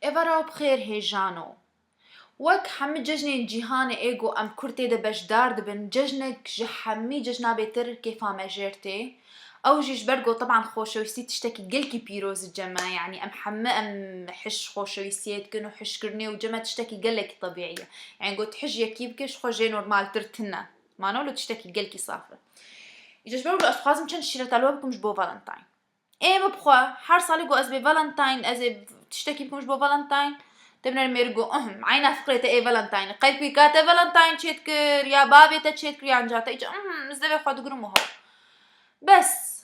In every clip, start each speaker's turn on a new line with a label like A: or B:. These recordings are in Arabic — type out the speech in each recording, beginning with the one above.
A: إيفارا بخير هيجانو وك حمي ججني جيهاني إيجو أم كرتي دبشدار دبن ججنك جحمي ججنا بيتر كيفا مجرتي أو جيش برجو طبعا خوشويسي تشتكي جلكي بيروز الجماعة يعني أم حمى أم حش خوشويسيات كنو حش كرني وجماعة تشتكي جلك طبيعية يعني قلت حج يكيبكش خوجي نورمال ترتنا ما نقوله تشتكي جلكي صافرة يجيش برجو أسخازم كان شيرة تلوه بكمش بو فالنتاين إيه ببخوا حار صالي جو أزبي فالنتاين أزب تشتكي بكمش بو فالنتاين تبنا الميرجو عينا فقرة إيه فالنتاين قيد بيكاتا فالنتاين تشتكر يا بابي تشتكر يا عنجاتا إيجا مزدبي خود قرمو هو بس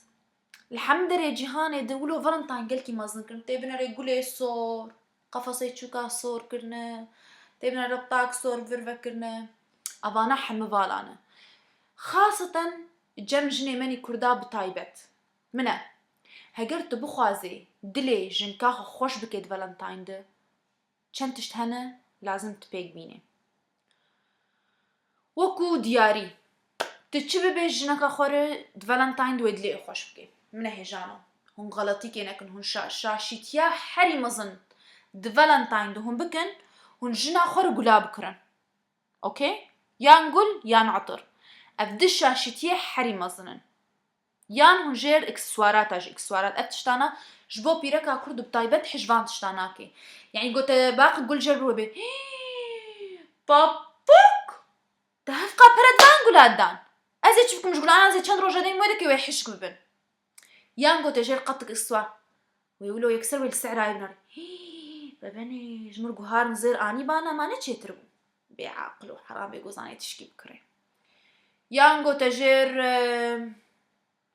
A: الحمد لله جيهاني دولو فالنتاين قلكي مازن كرن تبنا ريقولي صور قفصي تشوكا صور كرنا تبنا ربطاك صور فيرفا كرنا أبانا حمي فالانا خاصة جمجني مني كردا بطايبت منه هجرت بخوازي دلي جنكاخ خوش بكيد فالنتاين ده چند تشت هنه لازم تبيك بيني وكو دياري تتشبه بيش جنكا خوري فالنتاين دو دلي خوش بكي من هجانو هون غلطي كينكن هون شاشيتيا حري مزن فالنتاين دو هون بكن هون جنا خور قلاب كرن اوكي يان قل يان عطر افدش شاشيتيا حري مزنن يان هون جير اكسسوارات افتشتانا جبو بيركا كرد بطايبت حجوان تشتاناكي يعني قلت باقي قول جربوا بي بابوك تهفقا بردان قولادان ازي تشوفكم مش قولان ازي چند روجا دين ويدك ويحشك ببن يان قلت جير قطك اكسسوار ويقولوا يكسر ويلسعر عيبنار ببني جمر قهار نزير اني بانا ما نتشيتربو بعقلو حرام يقوزاني تشكي بكري يان قلت جير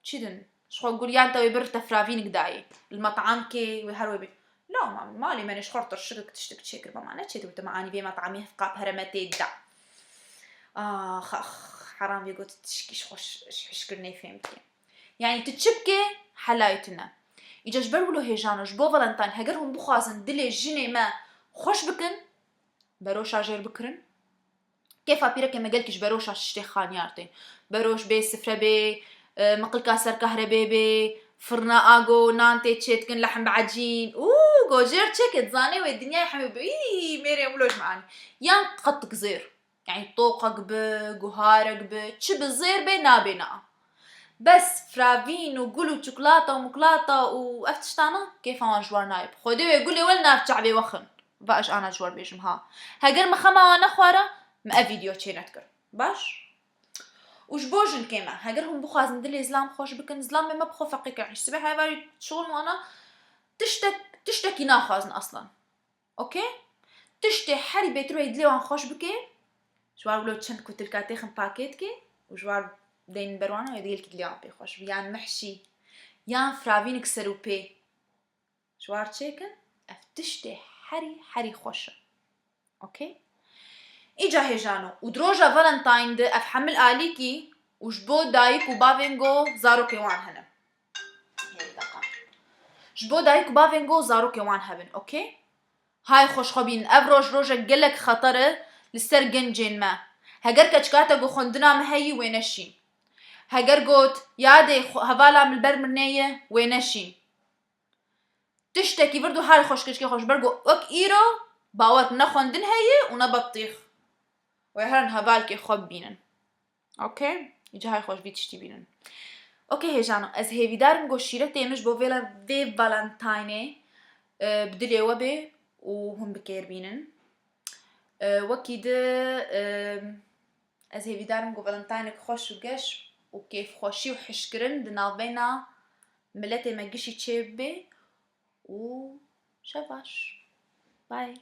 A: تشيدن شخو نقول يا انت ويبرت فرافين قداي المطعم كي ويهروي بي لا مالي مانيش خاطر شرك تشتك تشكر ما معناه تشي تبت معاني بي مطعمي في قاب هرمتي دا خخ حرام يقول تشكيش خوش شكرني فهمتي يعني تتشبكي حلايتنا يجاش برولو هيجانو جبو فالنتاين هجرهم بخازن دلي جيني ما خوش بكن بروش عجير بكرن كيف أبيرك ما قلتش بروش عشتي خانيارتي بروش بي سفرة بي مقل كاسر كهربي بي فرنا آجو نانتي تشيتكن لحم بعجين جو جير تشيكت زاني والدنيا يا حبيبي ميري ملوش معاني يان قطك زير يعني طوقك بجهارك تشب الزير بينا بس فرافين وقولوا شوكولاتة ومقلاطة وافتشتانا كيف أنا جوار نايب خدي ويقولي ولنا في شعبي وخن باش أنا جوار بيجمها هجر مخما وانا خوارا ما فيديو تشينتكر باش وش بوجن كيما هاجرهم بخازن دلي زلام خوش بكن زلام ما بخو فقيك يعني الصباح هاي شغل وانا تشتكي ناخازن اصلا اوكي تشتي حري بيترو يدلي وان خوش بكي جوار لو تشن كوتلكاتي خم باكيتكي وجوار دين بروانا يديلك دلي عم بيخوش يان محشي يان فرافينك سروبي جوار تشيكن افتشتي حري خوشه اوكي إجا هيجانو ودروجا فالنتاين دي أفحمل آليكي وجبو دايك وبافينغو زارو كيوان هنا جبو دايك وبافينغو زارو كيوان هبن أوكي هاي خوش خبين أفروج روجا قلك خطر للسرقن جين ما هجر كتشكاتا جو خندنا مهي وينشين هجر قوت يادي هفالا من البرمرنية وينشين تشتكي بردو هاي خوش كشكي خوش برقو وك إيرو باوك نخندن هي ونبطيخ ويهرن هبالكي خوب بينن اوكي يجي هاي خوش بيتشتي بينن اوكي هيجانو از هيفي دارم جو شيرة تيمش بو في فالنتايني بدلي وبي وهم بكير بينن وكيد از هيفي دارم جو فالنتاينك خوش وقش وكيف خوشي وحشكرن دنالبينا ملتي ما قشي تشيبي وشفاش باي